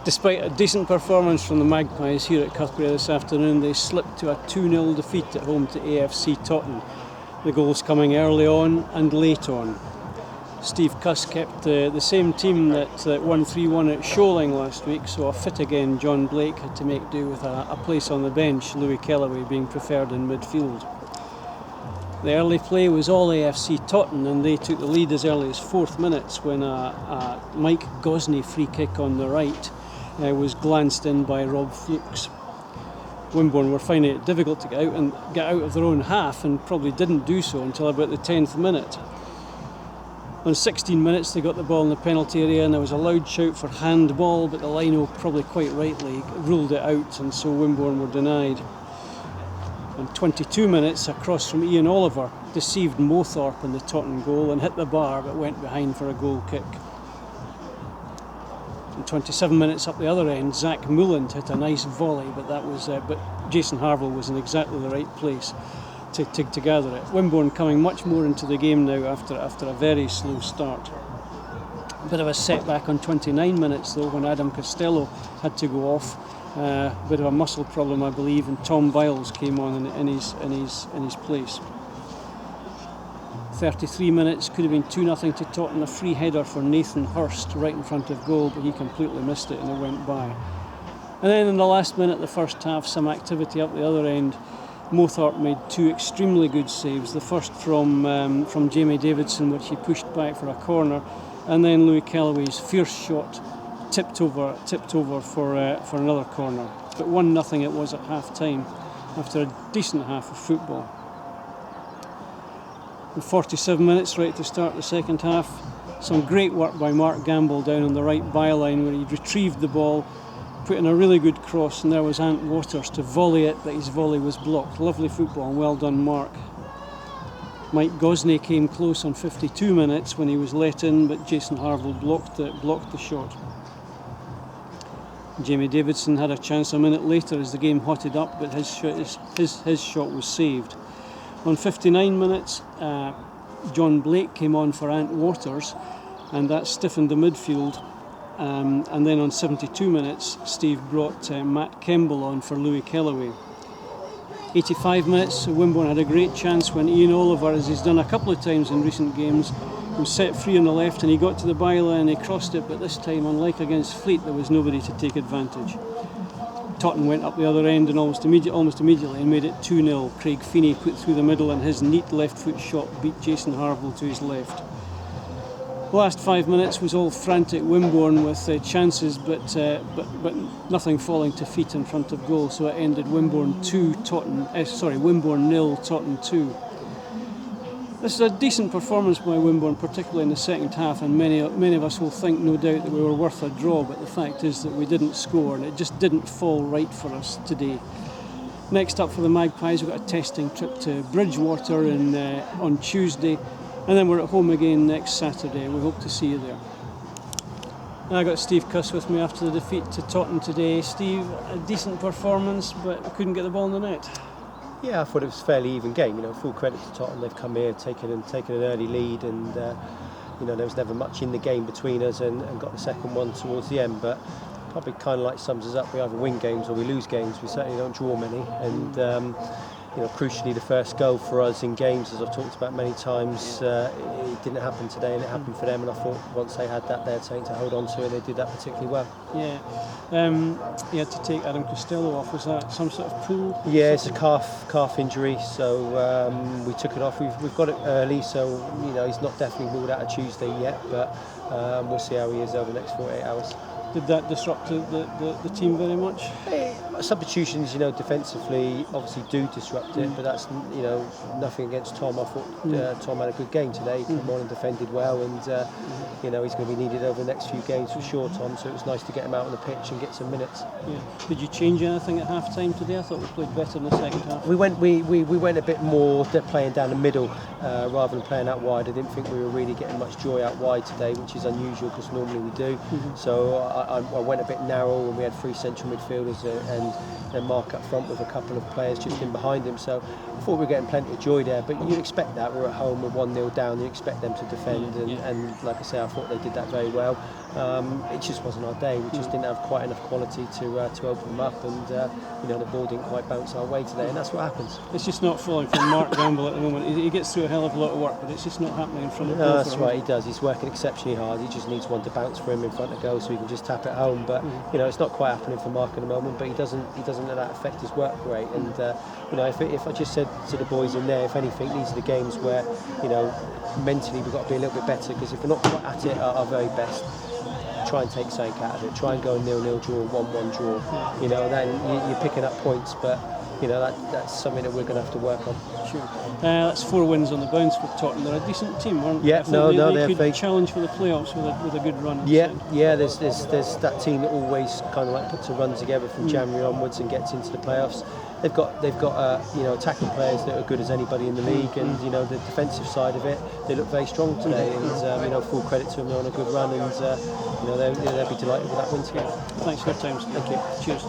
Despite a decent performance from the Magpies here at Cuthbury this afternoon, they slipped to a 2-0 defeat at home to AFC Totton. The goals coming early on and late on. Steve Cuss kept the same team that won 3-1 at Shoaling last week, so a fit again John Blake had to make do with a place on the bench, Louis Kellaway being preferred in midfield. The early play was all AFC Totton, and they took the lead as early as 4th minutes when a Mike Gosney free kick on the right was glanced in by Rob Flukes. Wimborne were finding it difficult to get out of their own half, and probably didn't do so until about the 10th minute. On 16 minutes they got the ball in the penalty area and there was a loud shout for handball, but the lino probably quite rightly ruled it out, and so Wimborne were denied. On 22 minutes, a cross from Ian Oliver deceived Mothorpe in the Totton goal and hit the bar but went behind for a goal kick. In 27 minutes up the other end, Zach Mooland hit a nice volley, but Jason Harville was in exactly the right place to gather it. Wimborne coming much more into the game now after a very slow start. A bit of a setback on 29 minutes though, when Adam Costello had to go off. A bit of a muscle problem, I believe, and Tom Biles came on in his place. 33 minutes, could have been 2-0 to Totton. A free header for Nathan Hurst right in front of goal, but he completely missed it and it went by. And then in the last minute of the first half, some activity up the other end. Mothorpe made 2 extremely good saves. The first from Jamie Davidson, which he pushed back for a corner, and then Louis Kellaway's fierce shot tipped over for another corner. But 1-0 it was at half time after a decent half of football. In 47 minutes, right to start the second half, some great work by Mark Gamble down on the right byline where he retrieved the ball, put in a really good cross, and there was Ant Waters to volley it, but his volley was blocked. Lovely football, well done Mark. Mike Gosney came close on 52 minutes when he was let in, but Jason Harville blocked the shot. Jamie Davidson had a chance a minute later as the game hotted up, but his shot was saved. On 59 minutes, John Blake came on for Ant Waters, and that stiffened the midfield. And then on 72 minutes, Steve brought Matt Kemble on for Louis Kellaway. 85 minutes, Wimborne had a great chance when Ian Oliver, as he's done a couple of times in recent games, was set free on the left and he got to the byline and he crossed it, but this time, unlike against Fleet, there was nobody to take advantage. Totton went up the other end and almost immediately and made it 2-0. Craig Feeney put through the middle and his neat left foot shot beat Jason Harville to his left. The last 5 minutes was all frantic Wimborne with chances, but nothing falling to feet in front of goal. So it ended Wimborne 0, Totton 2. This is a decent performance by Wimborne, particularly in the second half, and many of us will think, no doubt, that we were worth a draw. But the fact is that we didn't score, and it just didn't fall right for us today. Next up for the Magpies, we've got a testing trip to Bridgewater on Tuesday. And then we're at home again next Saturday. We hope to see you there. And I got Steve Cuss with me after the defeat to Totton today. Steve, a decent performance, but we couldn't get the ball in the net. Yeah, I thought it was a fairly even game. Full credit to Totton. They've come here, taken an early lead, and there was never much in the game between us, and got the second one towards the end. But probably kind of like sums us up. We either win games or we lose games. We certainly don't draw many, and. Crucially, the first goal for us in games, as I've talked about many times, it didn't happen today, and it happened for them. And I thought once they had that, they had something to hold on to, and they did that particularly well. Yeah, you had to take Adam Costello off. Was that some sort of pull? Yeah, it's a calf injury, so we took it off. We've got it early, so he's not definitely ruled out a Tuesday yet, but we'll see how he is over the next 48 hours. Did that disrupt the team very much? Substitutions, defensively obviously do disrupt it, but that's nothing against Tom. I thought Tom had a good game today. He came on and defended well, and he's going to be needed over the next few games for sure, Tom. So it was nice to get him out on the pitch and get some minutes. Yeah. Did you change anything at half time today? I thought we played better in the second half. We went a bit more playing down the middle rather than playing out wide. I didn't think we were really getting much joy out wide today, which is unusual because normally we do. So I went a bit narrow, and we had 3 central midfielders and Mark up front with a couple of players just in behind him. So I thought we were getting plenty of joy there, but you'd expect that. We're at home, we're 1-0 down, you expect them to defend, and like I say, I thought they did that very well. It just wasn't our day. We just didn't have quite enough quality to open them up, and the ball didn't quite bounce our way today, and that's what happens. It's just not falling from Mark Gamble at the moment. He gets through a hell of a lot of work, but it's just not happening in front of goal. That's right, he does. He's working exceptionally hard. He just needs one to bounce for him in front of goal so he can just tap it home. But it's not quite happening for Mark at the moment. But he doesn't let that affect his work rate. And if I just said to the boys in there, if anything, these are the games where mentally we've got to be a little bit better, because if we're not quite at it at our very best, try and take something out of it. Try and go 0-0 draw, 1-1 draw. Then you're picking up points, but that's something that we're going to have to work on. Sure. That's 4 wins on the bounce for Totton. They're a decent team, aren't they? Yeah, they could challenge for the playoffs with a good run. Yeah. There's that team that always kind of like puts a run together from January onwards and gets into the playoffs. They've got attacking players that are good as anybody in the league, and the defensive side of it, they look very strong today. And full credit to them, they're on a good run, and they'll be delighted with that win together. Thanks for your time. Thank you. Cheers.